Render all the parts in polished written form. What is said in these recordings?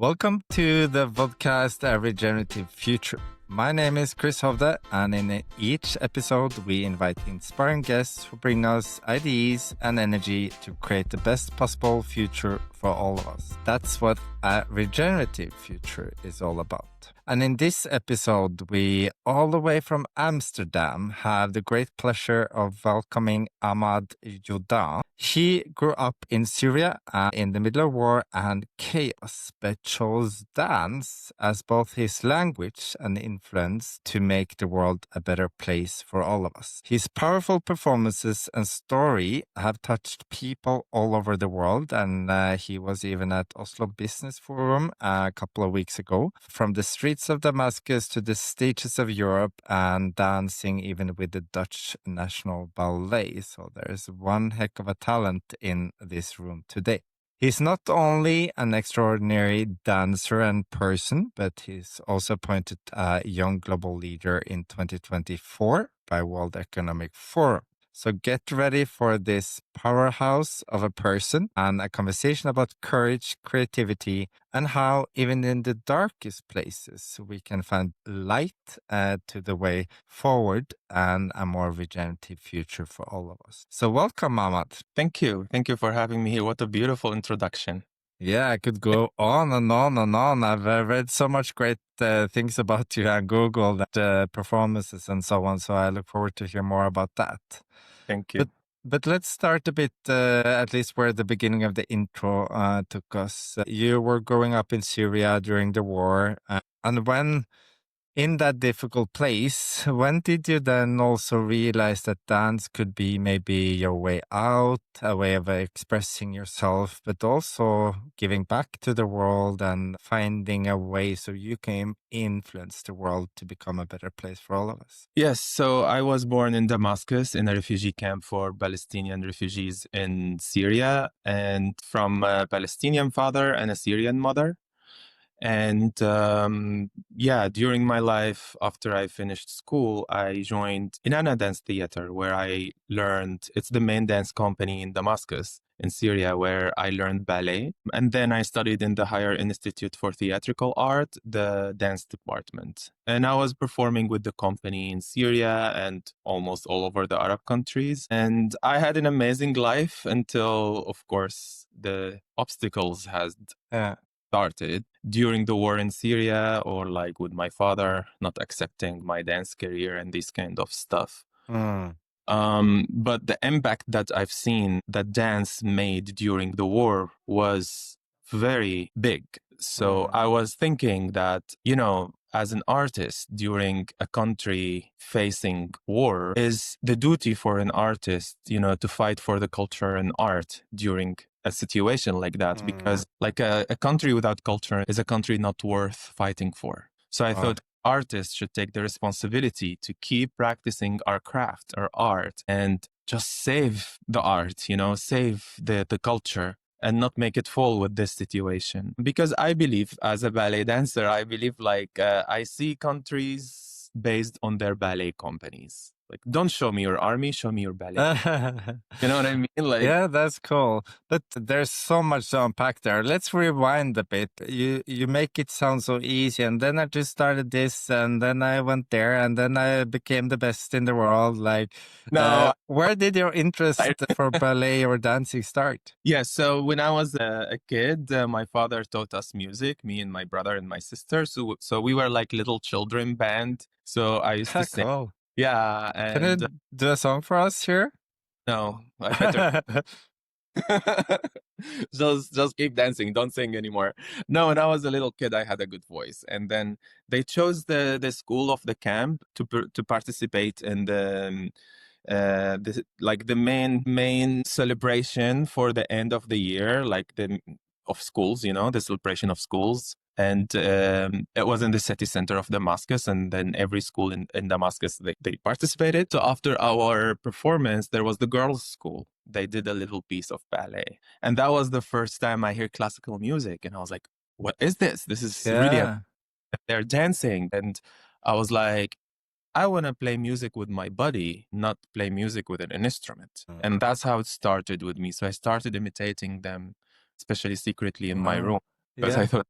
Welcome to the podcast A Regenerative Future. My name is Chris Joudeh, and in each episode, we invite inspiring guests who bring us ideas and energy to create the best possible future for all of us. That's what a regenerative future is all about. And in this episode, we, all the way from Amsterdam, have the great pleasure of welcoming Ahmad Joudeh. He grew up in Syria in the middle of war and chaos, but chose dance as both his language and influence to make the world a better place for all of us. His powerful performances and story have touched people all over the world, and he was even at Oslo Business Forum a couple of weeks ago. From the streets of Damascus to the stages of Europe, and dancing even with the Dutch National Ballet. So there's one heck of a talent in this room today. He's not only an extraordinary dancer and person, but he's also appointed a young global leader in 2024 by World Economic Forum. So get ready for this powerhouse of a person and a conversation about courage, creativity, and how even in the darkest places we can find light to the way forward and a more regenerative future for all of us. So welcome, Ahmad. Thank you. Thank you for having me here. What a beautiful introduction. Yeah, I could go on and on and on. I've read so much great things about you and Google performances and so on. So I look forward to hear more about that. Thank you. But let's start a bit, at least where the beginning of the intro took us. You were growing up in Syria during the war. And when in that difficult place, when did you then also realize that dance could be maybe your way out, a way of expressing yourself, but also giving back to the world and finding a way so you can influence the world to become a better place for all of us? Yes, so I was born in Damascus in a refugee camp for Palestinian refugees in Syria, and from a Palestinian father and a Syrian mother. And during my life, after I finished school, I joined Inanna Dance Theater, where I learned, it's the main dance company in Damascus, in Syria, where I learned ballet. And then I studied in the Higher Institute for Theatrical Art, the dance department. And I was performing with the company in Syria and almost all over the Arab countries. And I had an amazing life until, of course, the obstacles has started during the war in Syria, or like with my father not accepting my dance career and this kind of stuff. But the impact that I've seen that dance made during the war was very big. So I was thinking that, as an artist during a country facing war, is the duty for an artist, to fight for the culture and art during a situation like that, because like a country without culture is a country not worth fighting for. So I thought artists should take the responsibility to keep practicing our craft, our art, and just save the art, save the culture and not make it fall with this situation. Because I believe, as a ballet dancer, I believe I see countries based on their ballet companies. Like, don't show me your army, show me your ballet. You know what I mean? Yeah, that's cool. But there's so much to unpack there. Let's rewind a bit. You make it sound so easy. And then I just started this, and then I went there, and then I became the best in the world. Where did your interest for ballet or dancing start? Yeah, so when I was a kid, my father taught us music, me and my brother and my sister. So we were like little children band. So I used to sing. Cool. Yeah. And can you do a song for us here? No, I better just keep dancing, don't sing anymore. No, when I was a little kid, I had a good voice, and then they chose the school of the camp to participate in the main celebration for the end of the year, of schools, the celebration of schools. And it was in the city center of Damascus, and then every school in Damascus, they participated. So after our performance, there was the girls' school. They did a little piece of ballet. And that was the first time I hear classical music. And I was like, what is this? This is really, they're dancing. And I was like, I want to play music with my body, not play music with an instrument. And that's how it started with me. So I started imitating them, especially secretly in my room, because I thought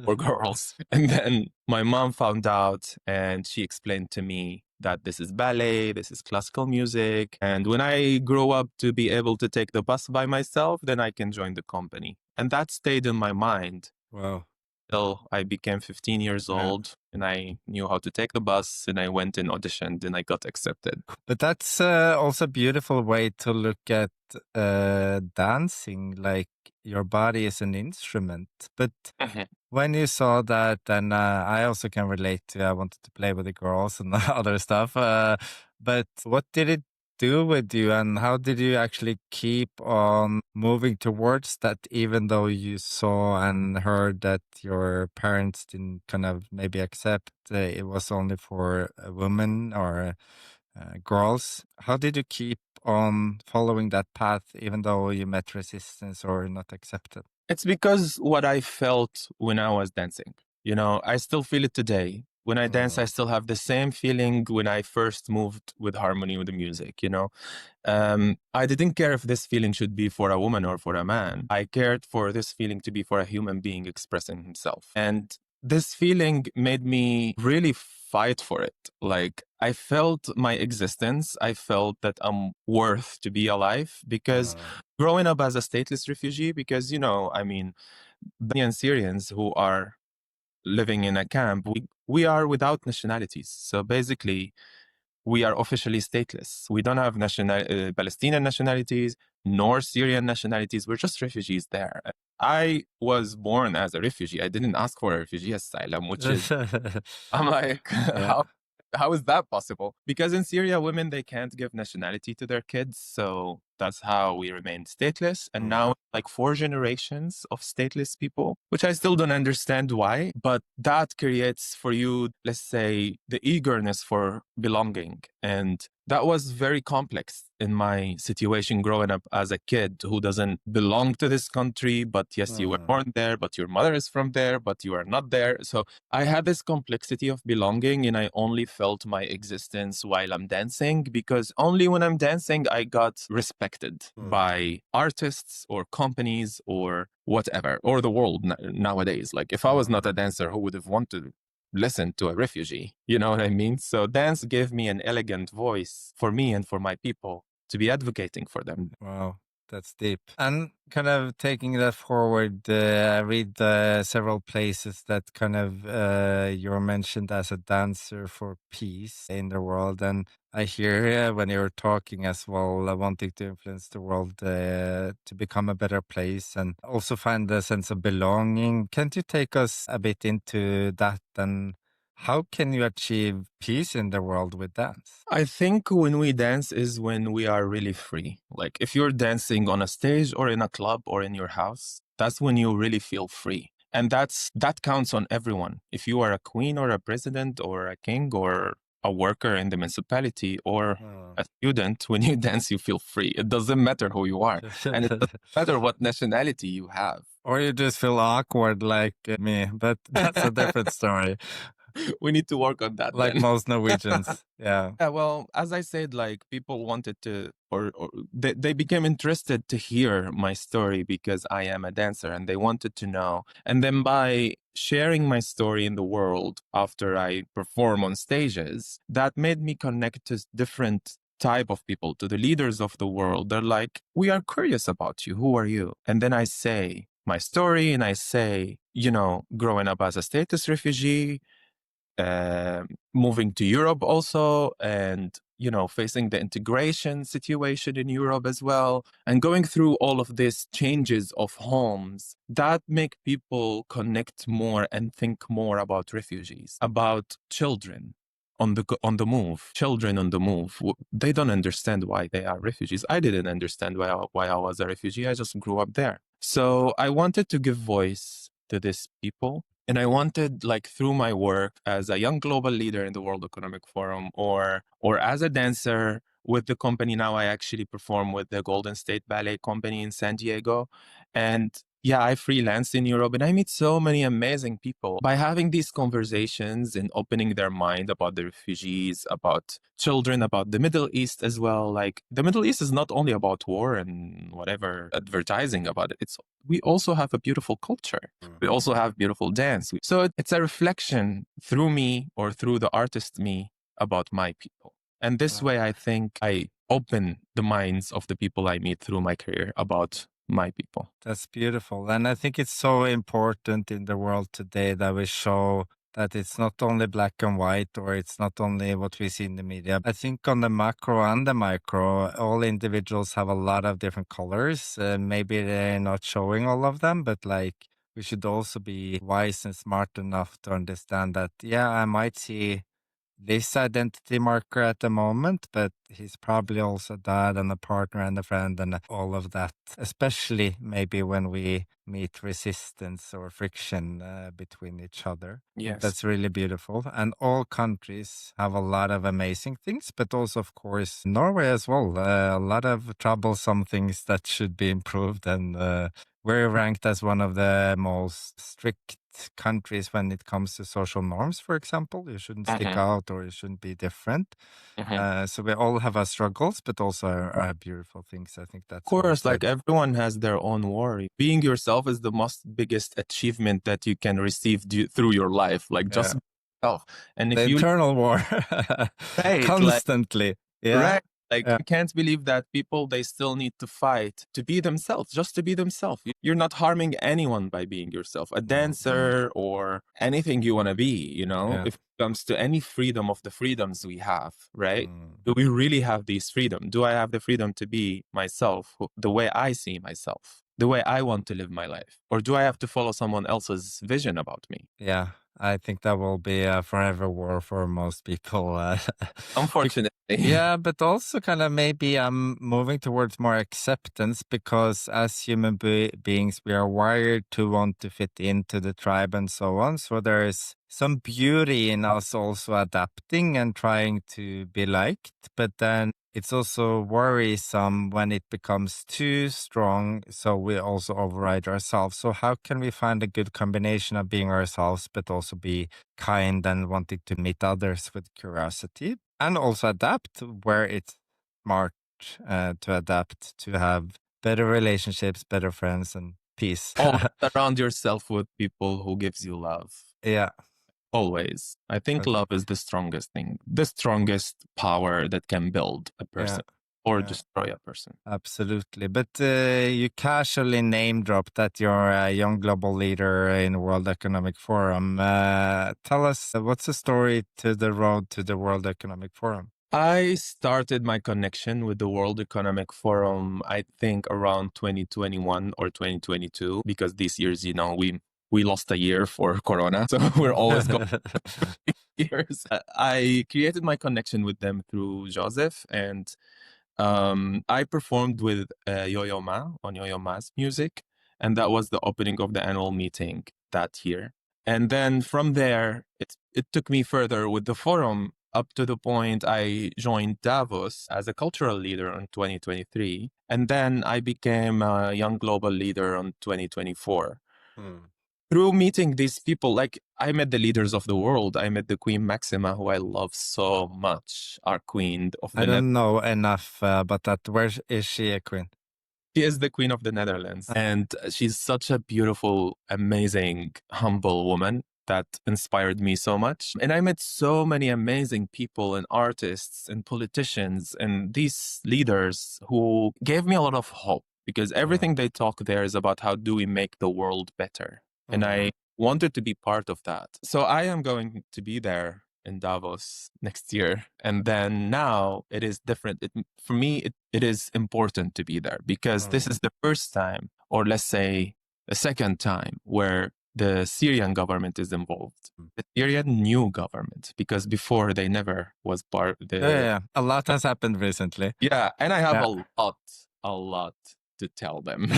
or girls. And then my mom found out and she explained to me that this is ballet, this is classical music. And when I grow up to be able to take the bus by myself, then I can join the company. And that stayed in my mind Wow. till I became 15 years Yeah. old and I knew how to take the bus and I went and auditioned and I got accepted. But that's also a beautiful way to look at dancing, like your body is an instrument. But Mhm. when you saw that, and I also can relate to, I wanted to play with the girls and other stuff. But what did it do with you, and how did you actually keep on moving towards that, even though you saw and heard that your parents didn't kind of maybe accept it was only for a woman or girls? How did you keep on following that path, even though you met resistance or not accepted? It's because what I felt when I was dancing. You know, I still feel it today. When I dance, I Oh, still have the same feeling when I first moved with harmony with the music, you know. I didn't care if this feeling should be for a woman or for a man. I cared for this feeling to be for a human being expressing himself. And this feeling made me really fight for it. Like, I felt my existence. I felt that I'm worth to be alive because oh, growing up as a stateless refugee, because, you know, I mean, Bosnian Syrians who are living in a camp, we are without nationalities. So basically, we are officially stateless. We don't have Palestinian nationalities nor Syrian nationalities. We're just refugees there. I was born as a refugee. I didn't ask for a refugee asylum, which is I'm like, yeah. how is that possible? Because in Syria, women they can't give nationality to their kids, so that's how we remained stateless. And Oh, now, like 4 generations of stateless people, which I still don't understand why, but that creates for you, let's say, the eagerness for belonging. And that was very complex in my situation growing up as a kid who doesn't belong to this country, but yes, you were oh, born there, but your mother is from there, but you are not there. So I had this complexity of belonging, and I only felt my existence while I'm dancing because only when I'm dancing, I got respected oh, by artists or companies or whatever, or the world nowadays. Like, if I was oh. not a dancer, who would have wanted to listen to a refugee? You know what I mean? So, dance gave me an elegant voice for me and for my people to be advocating for them. Wow, that's deep. And kind of taking that forward, I read several places that kind of you're mentioned as a dancer for peace in the world. And I hear when you're talking as well, wanting to influence the world to become a better place and also find a sense of belonging. Can't you take us a bit into that, and how can you achieve peace in the world with dance? I think when we dance is when we are really free. Like, if you're dancing on a stage or in a club or in your house, that's when you really feel free. And that counts on everyone. If you are a queen or a president or a king or a worker in the municipality or Oh. a student, when you dance, you feel free. It doesn't matter who you are. And it doesn't matter what nationality you have. Or you just feel awkward like me, but that's a different story. We need to work on that Like then. most Norwegians. Yeah. Yeah, well, as I said, like, people wanted to, or they became interested to hear my story because I am a dancer and they wanted to know. And then by sharing my story in the world after I perform on stages, that made me connect to different type of people, to the leaders of the world. They're like, we are curious about you. Who are you? And then I say my story and I say, you know, growing up as a status refugee, uh, moving to Europe also, and you know, facing the integration situation in Europe as well, and going through all of these changes of homes that make people connect more and think more about refugees, about children on the move, children on the move. They don't understand why they are refugees. I didn't understand why I was a refugee. I just grew up there. So I wanted to give voice to these people. And I wanted, like, through my work as a young global leader in the World Economic Forum, or as a dancer with the company now, I actually perform with the Golden State Ballet Company in San Diego. And Yeah, I freelance in Europe and I meet so many amazing people. By having these conversations and opening their mind about the refugees, about children, about the Middle East as well. Like the Middle East is not only about war and whatever advertising about it. We also have a beautiful culture. We also have beautiful dance. So it's a reflection through me or through the artist me about my people. And this way, I think I open the minds of the people I meet through my career about my people. That's beautiful. And I think it's so important in the world today that we show that it's not only black and white or it's not only what we see in the media. I think on the macro and the micro, all individuals have a lot of different colors. Maybe they're not showing all of them, but like we should also be wise and smart enough to understand that, yeah, I might see this identity marker at the moment, but he's probably also a dad and a partner and a friend and all of that, especially maybe when we meet resistance or friction between each other. Yes. That's really beautiful. And all countries have a lot of amazing things, but also, of course, Norway as well. A lot of troublesome things that should be improved. And we're ranked as one of the most strict countries when it comes to social norms, for example. You shouldn't stick out or you shouldn't be different. So we all have our struggles, but also our beautiful things. I think that's of course, like everyone has their own worry. Being yourself is the most biggest achievement that you can receive through your life. Like just be yourself. And if the you internal war constantly. Like, yeah. right. Like, I can't believe that people, they still need to fight to be themselves, just to be themselves. You're not harming anyone by being yourself, a dancer or anything you want to be, you know, if it comes to any freedom of the freedoms we have, right? Do we really have these freedom? Do I have the freedom to be myself, the way I see myself, the way I want to live my life? Or do I have to follow someone else's vision about me? Yeah. I think that will be a forever war for most people. Unfortunately. Yeah, but also kind of maybe I'm moving towards more acceptance because as human beings, we are wired to want to fit into the tribe and so on. So there is some beauty in us also adapting and trying to be liked. But then it's also worrisome when it becomes too strong. So we also override ourselves. So how can we find a good combination of being ourselves, but also be kind and wanting to meet others with curiosity? And also adapt where it's smart to adapt, to have better relationships, better friends, and peace. Surround yourself with people who gives you love. Yeah. Always. I think love is the strongest thing, the strongest power that can build a person or destroy a person. Absolutely. But you casually name dropped that you're a young global leader in the World Economic Forum. Tell us, what's the story to the road to the World Economic Forum? I started my connection with the World Economic Forum, I think around 2021 or 2022, because these years, you know, we lost a year for Corona, so we're always going years. I created my connection with them through Joseph, and I performed with Yo-Yo Ma on Yo-Yo Ma's music, and that was the opening of the annual meeting that year. And then from there, it took me further with the forum up to the point I joined Davos as a cultural leader in 2023. And then I became a young global leader in 2024. Through meeting these people, like I met the leaders of the world. I met the Queen Maxima, who I love so much, our queen of the I don't know enough about that. Where is she a queen? She is the queen of the Netherlands. And she's such a beautiful, amazing, humble woman that inspired me so much. And I met so many amazing people and artists and politicians and these leaders who gave me a lot of hope because everything they talk there is about how do we make the world better. And I wanted to be part of that. So I am going to be there in Davos next year. And then now it is different. For me, it is important to be there because this is the first time, or let's say the second time, where the Syrian government is involved. The Syrian new government, because before they never was part of the... Yeah. A lot has happened recently. Yeah, and I have a lot to tell them.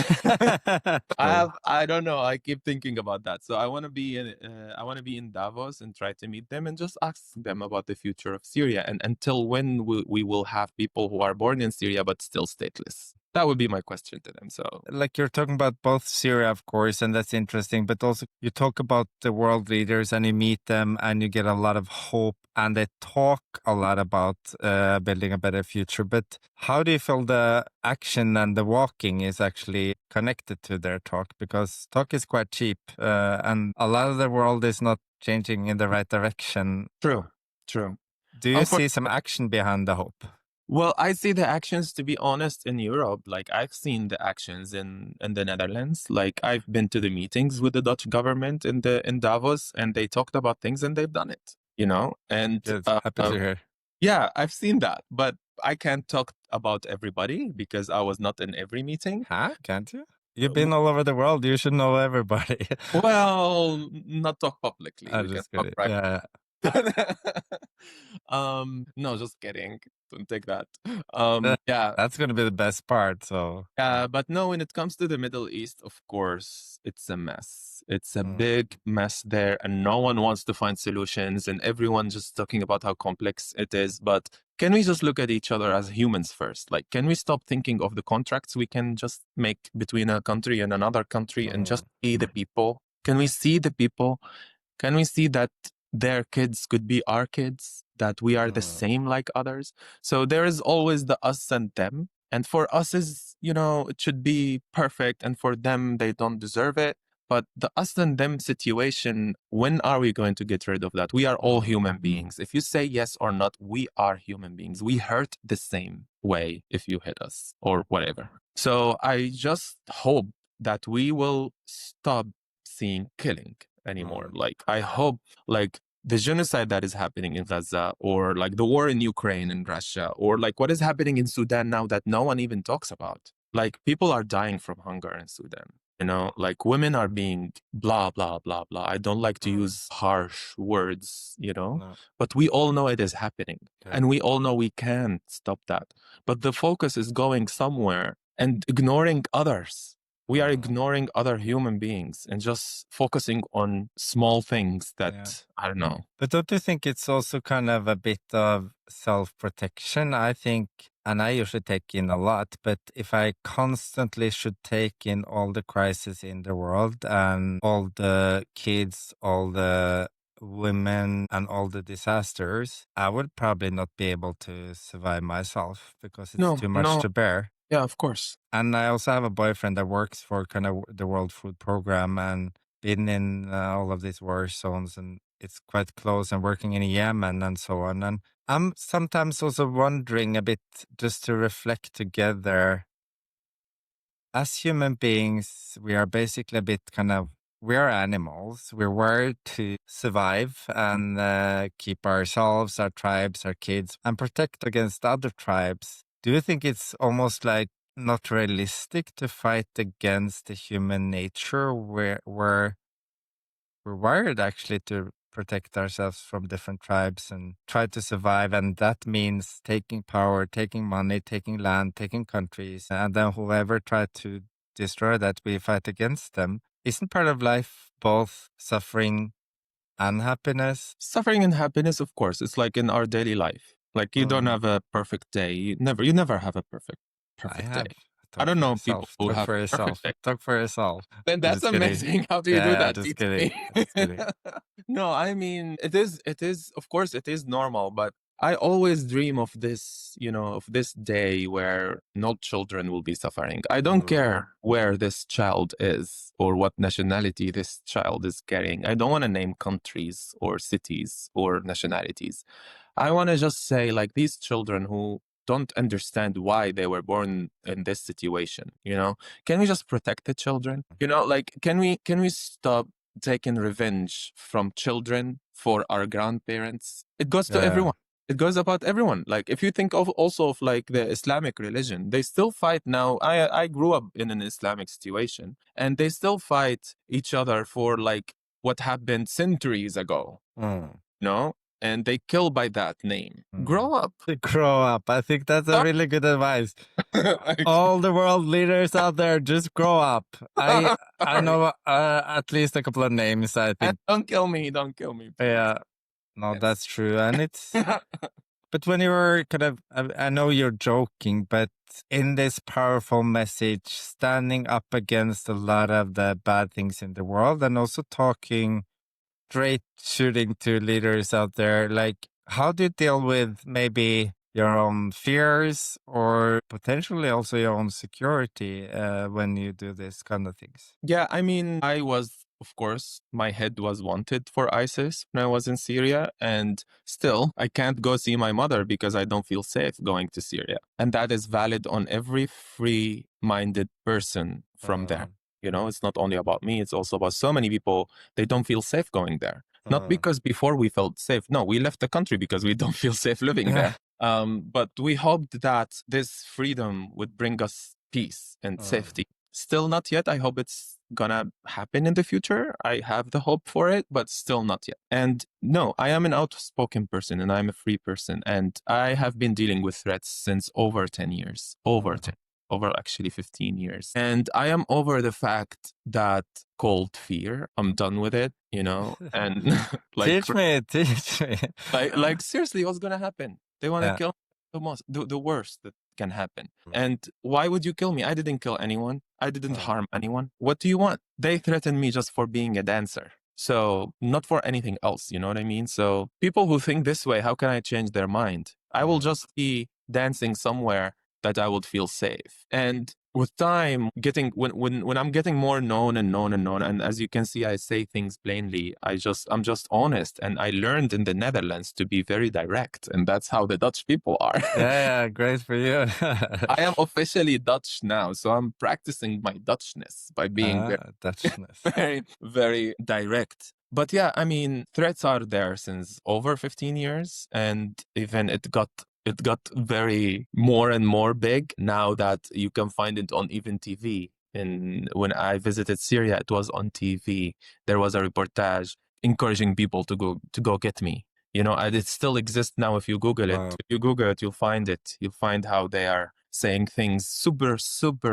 I don't know. I keep thinking about that. So I want to be in Davos and try to meet them and just ask them about the future of Syria and until when we will have people who are born in Syria but still stateless. That would be my question to them. So Like you're talking about both Syria, of course, and that's interesting, but also you talk about the world leaders and you meet them and you get a lot of hope and they talk a lot about building a better future. But how do you feel the action and the walking is actually connected to their talk? Because talk is quite cheap and a lot of the world is not changing in the right direction. true. Do you see some action behind the hope? Well, I see the actions, to be honest, in Europe. Like I've seen the actions in the Netherlands. Like I've been to the meetings with the Dutch government in Davos, and they talked about things and they've done it. And Good. Happy to hear. yeah, I've seen that, but I can't talk about everybody because I was not in every meeting. Huh? Can't you? You've been all over the world. You should know everybody. Well, not talk publicly. I'm We just can kidding. talk Yeah. No, just kidding. Don't take that. Yeah, that's going to be the best part. So yeah, but no, when it comes to the Middle East, of course, it's a mess. It's a big mess there, and no one wants to find solutions, and everyone's just talking about how complex it is. But can we just look at each other as humans first? Like, can we stop thinking of the contracts we can just make between a country and another country and just see the people? Can we see the people? Can we see that their kids could be our kids, that we are the same like others? So there is always the us and them. And for us is, it should be perfect. And for them, they don't deserve it. But the us and them situation, when are we going to get rid of that? We are all human beings. If you say yes or not, we are human beings. We hurt the same way if you hit us or whatever. So I just hope that we will stop seeing killing anymore. Like I hope like the genocide that is happening in Gaza, or like the war in Ukraine and Russia, or like what is happening in Sudan now that no one even talks about. Like people are dying from hunger in Sudan. Like women are being blah, blah, blah, blah. I don't like to use harsh words, but we all know it is happening. Okay. And we all know we can't stop that. But the focus is going somewhere and ignoring others. We are ignoring other human beings and just focusing on small things that, I don't know. But don't you think it's also kind of a bit of self-protection? I think, and I usually take in a lot, but if I constantly should take in all the crises in the world and all the kids, all the women and all the disasters, I would probably not be able to survive myself because it's too much to bear. Yeah, of course. And I also have a boyfriend that works for kind of the World Food Program and been in all of these war zones, and it's quite close, and working in Yemen and so on. And I'm sometimes also wondering a bit, just to reflect together, as human beings, we are basically a bit we are animals. We're wired to survive and keep ourselves, our tribes, our kids, and protect against other tribes. Do you think it's almost like not realistic to fight against the human nature where we're wired actually to protect ourselves from different tribes and try to survive? And that means taking power, taking money, taking land, taking countries. And then whoever tried to destroy that, we fight against them. Isn't part of life both suffering and happiness? Suffering and happiness, of course. It's like in our daily life. Like you don't have a perfect day. You never have a perfect day. I don't know people who have a perfect day. Talk for yourself. Then that's amazing. How do you do that? Just kidding. Just kidding. No, I mean, it is, of course, it is normal, but I always dream of this, of this day where no children will be suffering. I don't care where this child is or what nationality this child is carrying. I don't want to name countries or cities or nationalities. I want to just say, like, these children who don't understand why they were born in this situation, can we just protect the children? Like, can we stop taking revenge from children for our grandparents? It goes to everyone. It goes about everyone. Like, if you think of also of like the Islamic religion, they still fight now. I grew up in an Islamic situation, and they still fight each other for like what happened centuries ago. And they kill by that name. Grow up. Grow up. I think that's a really good advice. All the world leaders out there, just grow up. I know at least a couple of names, I think. Don't kill me. Don't kill me. Please. Yeah. No, that's true. And it's But when you were I know you're joking, but in this powerful message, standing up against a lot of the bad things in the world and also talking straight shooting to leaders out there, like how do you deal with maybe your own fears or potentially also your own security when you do this kind of things? Yeah, I mean, I was, of course, my head was wanted for ISIS when I was in Syria. And still, I can't go see my mother because I don't feel safe going to Syria. And that is valid on every free minded person from there. You know, it's not only about me, it's also about so many people. They don't feel safe going there. Not because before we felt safe. No, we left the country because we don't feel safe living there. But we hoped that this freedom would bring us peace and safety. Still not yet. I hope it's gonna happen in the future. I have the hope for it, but still not yet. And no, I am an outspoken person and I'm a free person. And I have been dealing with threats since over 10 years. Over actually 15 years. And I am over the fact that cold fear. I'm done with it, you know? And teach me. Like seriously, what's gonna happen? They want to kill the worst that can happen. And why would you kill me? I didn't kill anyone. I didn't harm anyone. What do you want? They threatened me just for being a dancer. So not for anything else, you know what I mean? So people who think this way, how can I change their mind? I will just be dancing somewhere that I would feel safe. And with time, when I'm getting more known, and as you can see, I say things plainly. I'm just honest, and I learned in the Netherlands to be very direct, and that's how the Dutch people are. Yeah, great for you. I am officially Dutch now, so I'm practicing my Dutchness by being very, very direct. But yeah, I mean, threats are there since over 15 years, and even it got very more and more big now that you can find it on even TV. And when I visited Syria, it was on TV. There was a reportage encouraging people to go get me. You know, and it still exists now. If you Google it, you'll find it. You'll find how they are saying things super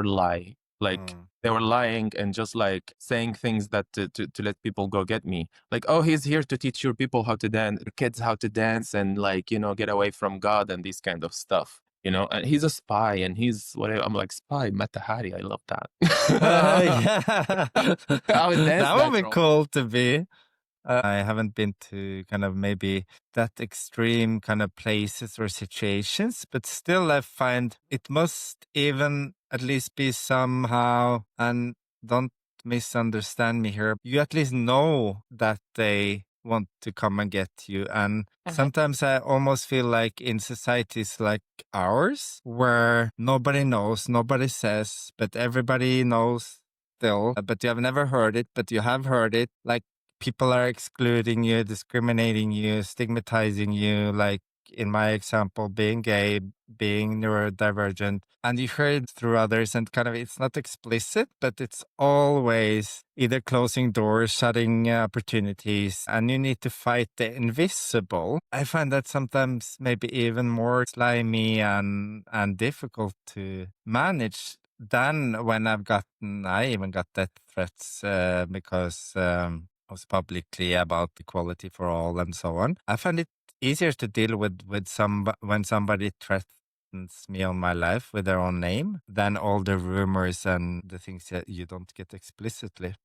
lie. Like they were lying and just like saying things that to let people go get me. Like, oh, he's here to teach your people how to dance, kids how to dance, and like, you know, get away from God and these kind of stuff. You know, and he's a spy, and he's whatever. I'm like, spy, Matahari. I love that. That would be cool to be. I haven't been to kind of maybe that extreme kind of places or situations, but still I find it must even at least be somehow, and don't misunderstand me here, you at least know that they want to come and get you. And sometimes I almost feel like in societies like ours, where nobody knows, nobody says, but everybody knows still, but you have never heard it, but you have heard it, like people are excluding you, discriminating you, stigmatizing you, like in my example, being gay, being neurodivergent, and you hear it through others, and kind of it's not explicit, but it's always either closing doors, shutting opportunities, and you need to fight the invisible. I find that sometimes maybe even more slimy and difficult to manage than when I even got death threats because was publicly about equality for all and so on. I find it easier to deal with when somebody threatens me on my life with their own name than all the rumors and the things that you don't get explicitly.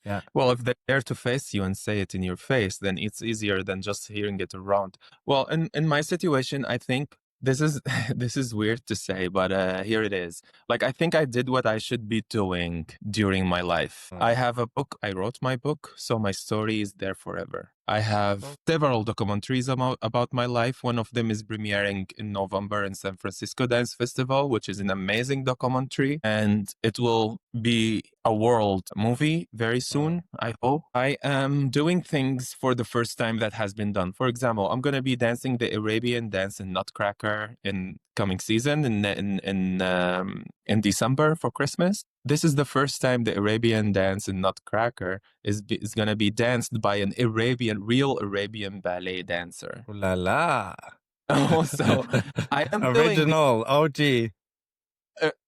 Yeah. Well, if they dare to face you and say it in your face, then it's easier than just hearing it around. Well, in my situation, I think this is this is weird to say, but here it is. Like, I think I did what I should be doing during my life. I have a book. I wrote my book, so my story is there forever. I have several documentaries about my life. One of them is premiering in November in San Francisco Dance Festival, which is an amazing documentary. And it will be a world movie very soon, I hope. I am doing things for the first time that has been done. For example, I'm going to be dancing the Arabian dance in Nutcracker in coming season in December for Christmas. This is the first time the Arabian dance in Nutcracker is going to be danced by an real Arabian ballet dancer. Ooh la la. So I am original OG.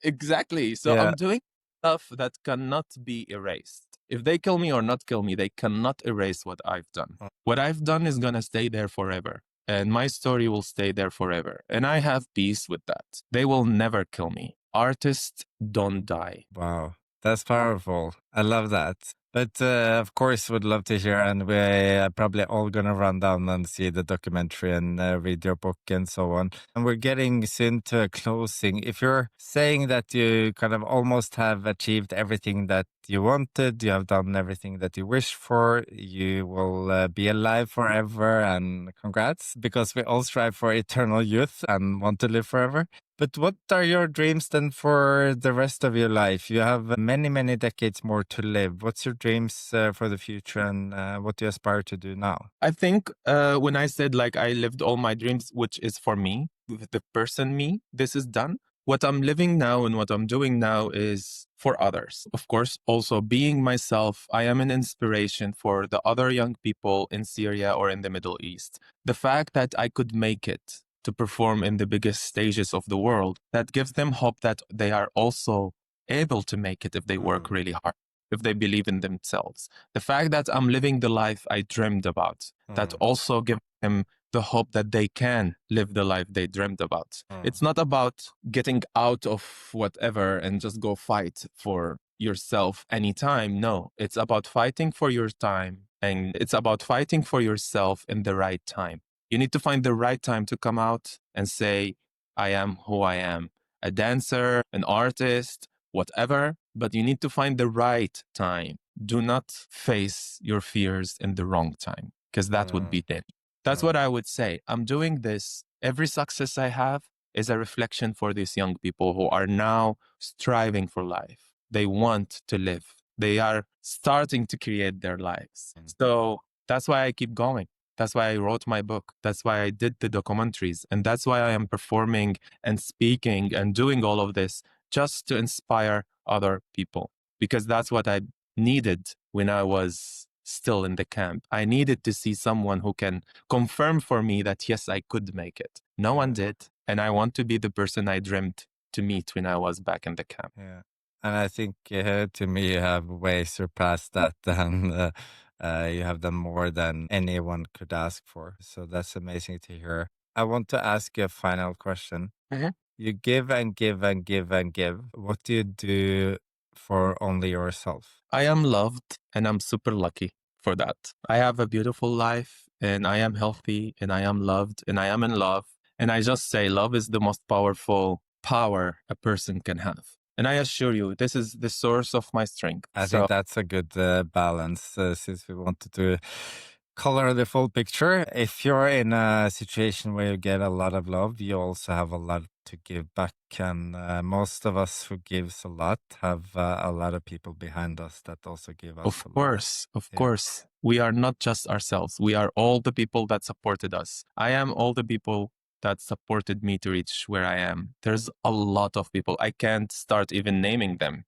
Exactly. So I'm doing stuff that cannot be erased. If they kill me or not kill me, they cannot erase what I've done. What I've done is going to stay there forever. and my story will stay there forever. And I have peace with that. They will never kill me. Artists don't die. Wow, that's powerful. I love that. But of course, would love to hear, and we're probably all gonna run down and see the documentary and read your book and so on. And we're getting soon to a closing. If you're saying that you kind of almost have achieved everything that you wanted, you have done everything that you wished for, you will be alive forever, and congrats, because we all strive for eternal youth and want to live forever. But what are your dreams then for the rest of your life? You have many, many decades more to live. What's your dreams for the future, and what do you aspire to do now? I think when I said like I lived all my dreams, which is for me, with the person me, this is done. What I'm living now and what I'm doing now is for others. Of course, also being myself, I am an inspiration for the other young people in Syria or in the Middle East. The fact that I could make it to perform in the biggest stages of the world, that gives them hope that they are also able to make it if they work really hard, if they believe in themselves. The fact that I'm living the life I dreamed about, that also gives them the hope that they can live the life they dreamed about. It's not about getting out of whatever and just go fight for yourself anytime. No, it's about fighting for your time, and it's about fighting for yourself in the right time. You need to find the right time to come out and say, I am who I am, a dancer, an artist, whatever, but you need to find the right time. Do not face your fears in the wrong time, because that would be it. That's what I would say. I'm doing this. Every success I have is a reflection for these young people who are now striving for life. They want to live. They are starting to create their lives. So that's why I keep going. That's why I wrote my book. That's why I did the documentaries. And that's why I am performing and speaking and doing all of this, just to inspire other people. Because that's what I needed when I was still in the camp. I needed to see someone who can confirm for me that, yes, I could make it. No one did. And I want to be the person I dreamed to meet when I was back in the camp. Yeah. And I think to me, you have way surpassed that, and you have done more than anyone could ask for. So that's amazing to hear. I want to ask you a final question. You give and give and give and give. What do you do for only yourself? I am loved, and I'm super lucky for that. I have a beautiful life, and I am healthy, and I am loved, and I am in love. And I just say love is the most powerful power a person can have. And I assure you, this is the source of my strength. I think that's a good balance, since we wanted to color the full picture. If you're in a situation where you get a lot of love, you also have a lot to give back. And most of us who gives a lot have a lot of people behind us that also give us Of course. We are not just ourselves. We are all the people that supported us. I am all the people that supported me to reach where I am. There's a lot of people. I can't start even naming them.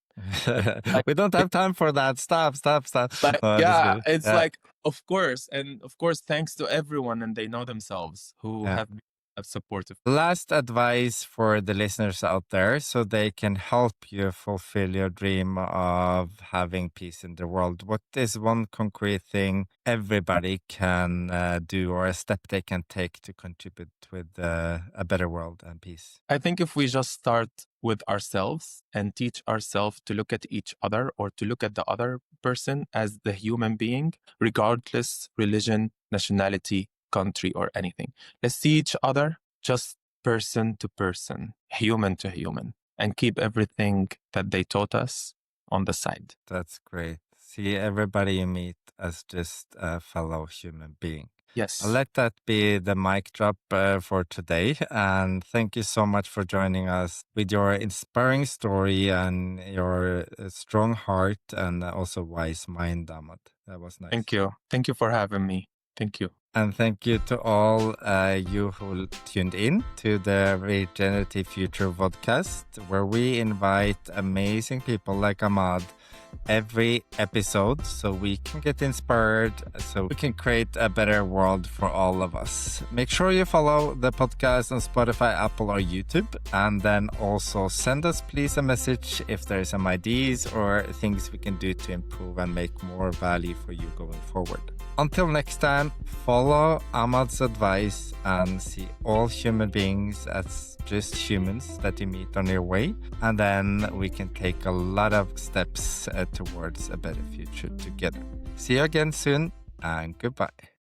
We don't have time for that. Stop. Like, No, it's like, of course. And of course, thanks to everyone, and they know themselves, who have been supportive. Last advice for the listeners out there, so they can help you fulfill your dream of having peace in the world. What is one concrete thing everybody can do, or a step they can take to contribute with a better world and peace? I think if we just start with ourselves and teach ourselves to look at each other, or to look at the other person as the human being, regardless religion, nationality, country, or anything. Let's see each other just person to person, human to human, and keep everything that they taught us on the side. That's great. See everybody you meet as just a fellow human being. Yes. I'll let that be the mic drop for today. And thank you so much for joining us with your inspiring story and your strong heart and also wise mind, Ahmad. That was nice. Thank you. Thank you for having me. Thank you. And thank you to all you who tuned in to the Regenerative Future podcast, where we invite amazing people like Ahmad every episode, so we can get inspired, so we can create a better world for all of us. Make sure you follow the podcast on Spotify, Apple, or YouTube, and then also send us please a message if there are some ideas or things we can do to improve and make more value for you going forward. Until next time, follow Ahmad's advice and see all human beings as just humans that you meet on your way. And then we can take a lot of steps towards a better future together. See you again soon, and goodbye.